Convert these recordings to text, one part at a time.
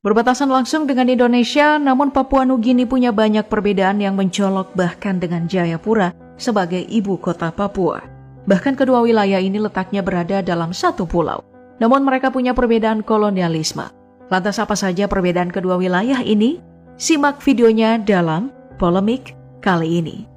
Berbatasan langsung dengan Indonesia, namun Papua Nugini punya banyak perbedaan yang mencolok bahkan dengan Jayapura sebagai ibu kota Papua. Bahkan kedua wilayah ini letaknya berada dalam satu pulau. Namun mereka punya perbedaan kolonialisme. Lantas apa saja perbedaan kedua wilayah ini? Simak videonya dalam polemik kali ini.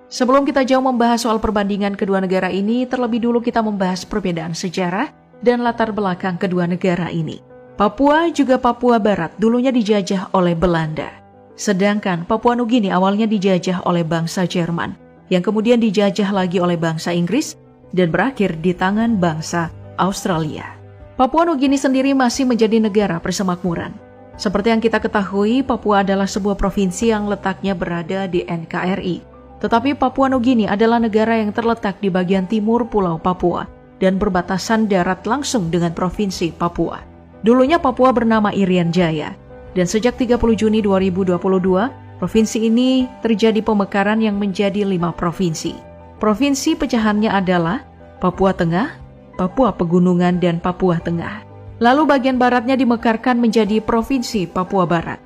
Sebelum kita jauh membahas soal perbandingan kedua negara ini, terlebih dulu kita membahas perbedaan sejarah dan latar belakang kedua negara ini. Papua juga Papua Barat dulunya dijajah oleh Belanda. Sedangkan Papua Nugini awalnya dijajah oleh bangsa Jerman, yang kemudian dijajah lagi oleh bangsa Inggris dan berakhir di tangan bangsa Australia. Papua Nugini sendiri masih menjadi negara persemakmuran. Seperti yang kita ketahui, Papua adalah sebuah provinsi yang letaknya berada di NKRI. Tetapi Papua Nugini adalah negara yang terletak di bagian timur Pulau Papua dan berbatasan darat langsung dengan Provinsi Papua. Dulunya Papua bernama Irian Jaya, dan sejak 30 Juni 2022, provinsi ini terjadi pemekaran yang menjadi 5 provinsi. Provinsi pecahannya adalah Papua Tengah, Papua Pegunungan, dan Papua Tengah. Lalu bagian baratnya dimekarkan menjadi Provinsi Papua Barat.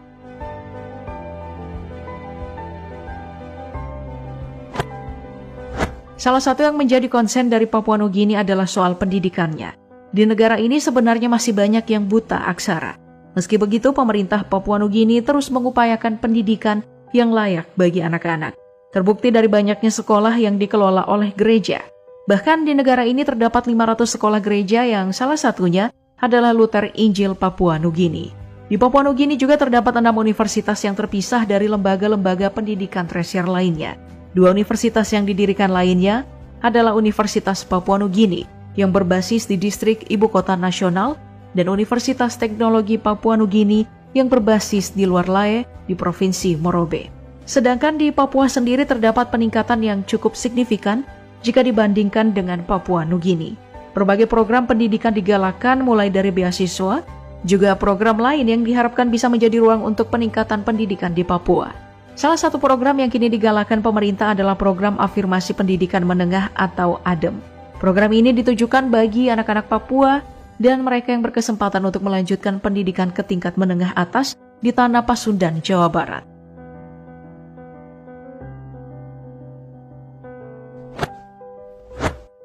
Salah satu yang menjadi konsen dari Papua Nugini adalah soal pendidikannya. Di negara ini sebenarnya masih banyak yang buta aksara. Meski begitu, pemerintah Papua Nugini terus mengupayakan pendidikan yang layak bagi anak-anak. Terbukti dari banyaknya sekolah yang dikelola oleh gereja. Bahkan di negara ini terdapat 500 sekolah gereja yang salah satunya adalah Luther Injil Papua Nugini. Di Papua Nugini juga terdapat 6 universitas yang terpisah dari lembaga-lembaga pendidikan tersier lainnya. 2 universitas yang didirikan lainnya adalah Universitas Papua Nugini yang berbasis di distrik Ibu Kota Nasional dan Universitas Teknologi Papua Nugini yang berbasis di luar Lae di Provinsi Morobe. Sedangkan di Papua sendiri terdapat peningkatan yang cukup signifikan jika dibandingkan dengan Papua Nugini. Berbagai program pendidikan digalakan mulai dari beasiswa, juga program lain yang diharapkan bisa menjadi ruang untuk peningkatan pendidikan di Papua. Salah satu program yang kini digalakan pemerintah adalah program afirmasi pendidikan menengah atau ADEM. Program ini ditujukan bagi anak-anak Papua dan mereka yang berkesempatan untuk melanjutkan pendidikan ke tingkat menengah atas di Tanah Pasundan, Jawa Barat.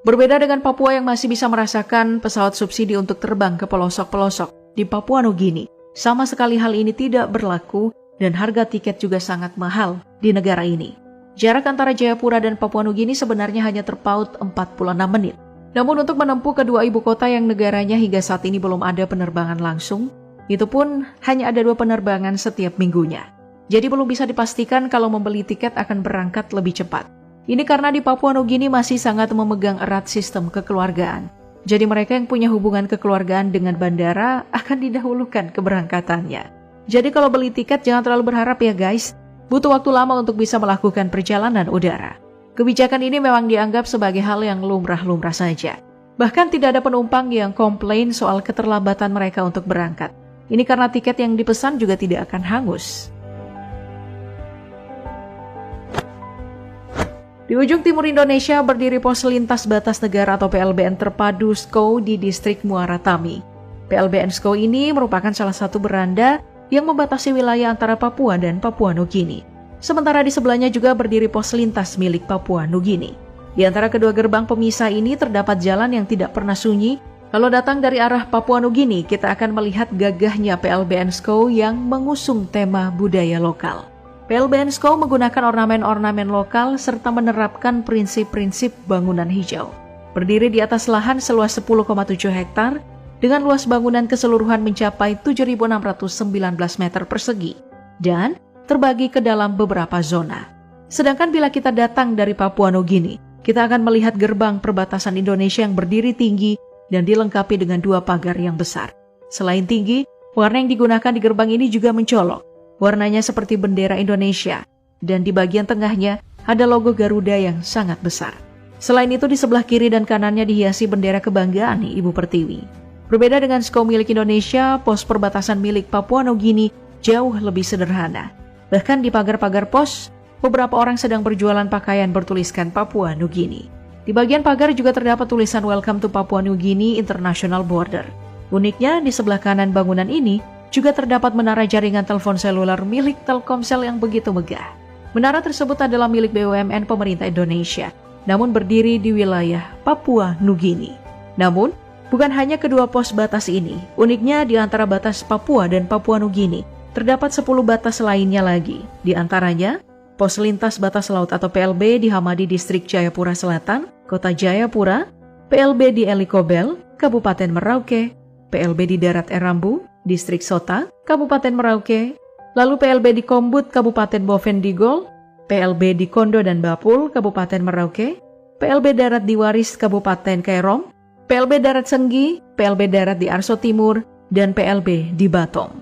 Berbeda dengan Papua yang masih bisa merasakan pesawat subsidi untuk terbang ke pelosok-pelosok, di Papua Nugini sama sekali hal ini tidak berlaku dan harga tiket juga sangat mahal di negara ini. Jarak antara Jayapura dan Papua Nugini sebenarnya hanya terpaut 46 menit. Namun untuk menempuh kedua ibu kota yang negaranya hingga saat ini belum ada penerbangan langsung, itu pun hanya ada 2 penerbangan setiap minggunya. Jadi belum bisa dipastikan kalau membeli tiket akan berangkat lebih cepat. Ini karena di Papua Nugini masih sangat memegang erat sistem kekeluargaan. Jadi mereka yang punya hubungan kekeluargaan dengan bandara akan didahulukan keberangkatannya. Jadi kalau beli tiket jangan terlalu berharap ya guys. Butuh waktu lama untuk bisa melakukan perjalanan udara. Kebijakan ini memang dianggap sebagai hal yang lumrah-lumrah saja. Bahkan tidak ada penumpang yang komplain soal keterlambatan mereka untuk berangkat. Ini karena tiket yang dipesan juga tidak akan hangus. Di ujung timur Indonesia berdiri pos lintas batas negara atau PLBN terpadu SKO di distrik Muara Tami. PLBN SKO ini merupakan salah satu beranda yang membatasi wilayah antara Papua dan Papua Nugini. Sementara di sebelahnya juga berdiri pos lintas milik Papua Nugini. Di antara kedua gerbang pemisah ini terdapat jalan yang tidak pernah sunyi. Kalau datang dari arah Papua Nugini, kita akan melihat gagahnya PLBN SKO yang mengusung tema budaya lokal. PLBN SKO menggunakan ornamen-ornamen lokal serta menerapkan prinsip-prinsip bangunan hijau. Berdiri di atas lahan seluas 10,7 hektar, dengan luas bangunan keseluruhan mencapai 7.619 meter persegi dan terbagi ke dalam beberapa zona. Sedangkan bila kita datang dari Papua Nugini, kita akan melihat gerbang perbatasan Indonesia yang berdiri tinggi dan dilengkapi dengan 2 pagar yang besar. Selain tinggi, warna yang digunakan di gerbang ini juga mencolok. Warnanya seperti bendera Indonesia dan di bagian tengahnya ada logo Garuda yang sangat besar. Selain itu di sebelah kiri dan kanannya dihiasi bendera kebanggaan Ibu Pertiwi. Berbeda dengan SKO milik Indonesia, pos perbatasan milik Papua Nugini jauh lebih sederhana. Bahkan di pagar-pagar pos, beberapa orang sedang berjualan pakaian bertuliskan Papua Nugini. Di bagian pagar juga terdapat tulisan Welcome to Papua Nugini International Border. Uniknya, di sebelah kanan bangunan ini juga terdapat menara jaringan telepon seluler milik Telkomsel yang begitu megah. Menara tersebut adalah milik BUMN pemerintah Indonesia, namun berdiri di wilayah Papua Nugini. Namun, bukan hanya kedua pos batas ini, uniknya di antara batas Papua dan Papua Nugini, terdapat 10 batas lainnya lagi. Di antaranya, pos lintas batas laut atau PLB di Hamadi Distrik Jayapura Selatan, Kota Jayapura, PLB di Elikobel, Kabupaten Merauke, PLB di Darat Erambu, Distrik Sota, Kabupaten Merauke, lalu PLB di Kombut, Kabupaten Bovendigol, PLB di Kondo dan Bapul, Kabupaten Merauke, PLB Darat di Waris, Kabupaten Kairom, PLB Darat Senggi, PLB Darat di Arso Timur, dan PLB di Batong.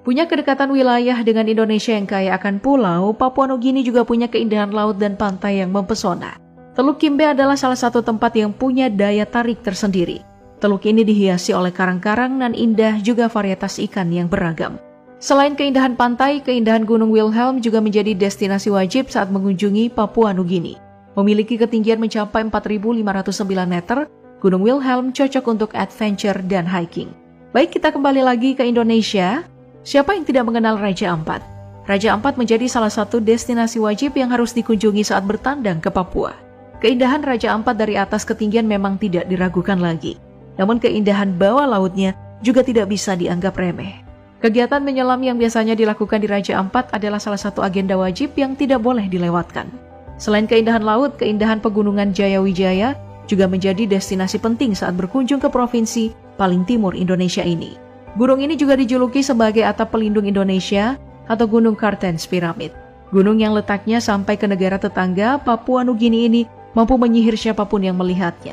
Punya kedekatan wilayah dengan Indonesia yang kaya akan pulau, Papua Nugini juga punya keindahan laut dan pantai yang mempesona. Teluk Kimbe adalah salah satu tempat yang punya daya tarik tersendiri. Teluk ini dihiasi oleh karang-karang nan indah juga varietas ikan yang beragam. Selain keindahan pantai, keindahan Gunung Wilhelm juga menjadi destinasi wajib saat mengunjungi Papua Nugini. Memiliki ketinggian mencapai 4.509 meter, Gunung Wilhelm cocok untuk adventure dan hiking. Baik, kita kembali lagi ke Indonesia. Siapa yang tidak mengenal Raja Ampat? Raja Ampat menjadi salah satu destinasi wajib yang harus dikunjungi saat bertandang ke Papua. Keindahan Raja Ampat dari atas ketinggian memang tidak diragukan lagi. Namun keindahan bawah lautnya juga tidak bisa dianggap remeh. Kegiatan menyelam yang biasanya dilakukan di Raja Ampat adalah salah satu agenda wajib yang tidak boleh dilewatkan. Selain keindahan laut, keindahan pegunungan Jayawijaya juga menjadi destinasi penting saat berkunjung ke provinsi paling timur Indonesia ini. Gunung ini juga dijuluki sebagai atap pelindung Indonesia atau Gunung Kartens Piramid. Gunung yang letaknya sampai ke negara tetangga Papua Nugini ini mampu menyihir siapapun yang melihatnya.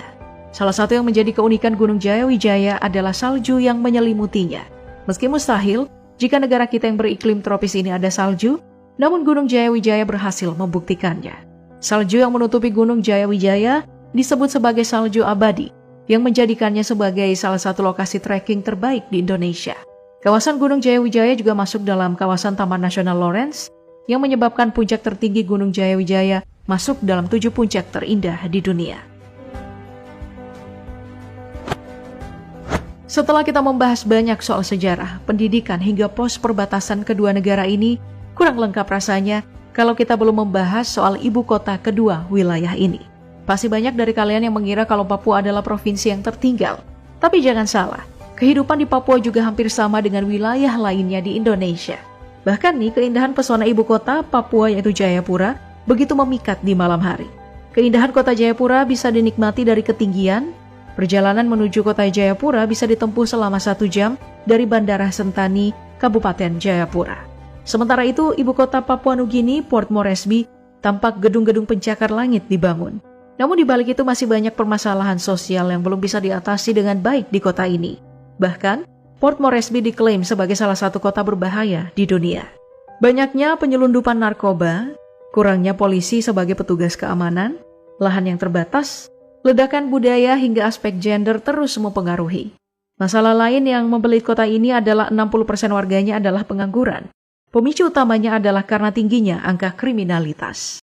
Salah satu yang menjadi keunikan Gunung Jayawijaya adalah salju yang menyelimutinya. Meski mustahil, jika negara kita yang beriklim tropis ini ada salju, namun Gunung Jayawijaya berhasil membuktikannya. Salju yang menutupi Gunung Jayawijaya disebut sebagai salju abadi, yang menjadikannya sebagai salah satu lokasi trekking terbaik di Indonesia. Kawasan Gunung Jayawijaya juga masuk dalam kawasan Taman Nasional Lawrence, yang menyebabkan puncak tertinggi Gunung Jayawijaya masuk dalam 7 puncak terindah di dunia. Setelah kita membahas banyak soal sejarah, pendidikan hingga pos perbatasan kedua negara ini, kurang lengkap rasanya kalau kita belum membahas soal ibu kota kedua wilayah ini. Pasti banyak dari kalian yang mengira kalau Papua adalah provinsi yang tertinggal. Tapi jangan salah, kehidupan di Papua juga hampir sama dengan wilayah lainnya di Indonesia. Bahkan nih, keindahan pesona ibu kota Papua yaitu Jayapura begitu memikat di malam hari. Keindahan kota Jayapura bisa dinikmati dari ketinggian. Perjalanan menuju kota Jayapura bisa ditempuh selama 1 jam dari Bandara Sentani, Kabupaten Jayapura. Sementara itu, ibu kota Papua Nugini, Port Moresby, tampak gedung-gedung pencakar langit dibangun. Namun di balik itu masih banyak permasalahan sosial yang belum bisa diatasi dengan baik di kota ini. Bahkan, Port Moresby diklaim sebagai salah satu kota berbahaya di dunia. Banyaknya penyelundupan narkoba, kurangnya polisi sebagai petugas keamanan, lahan yang terbatas, ledakan budaya hingga aspek gender terus mempengaruhi. Masalah lain yang membelit kota ini adalah 60% warganya adalah pengangguran. Pemicu utamanya adalah karena tingginya angka kriminalitas.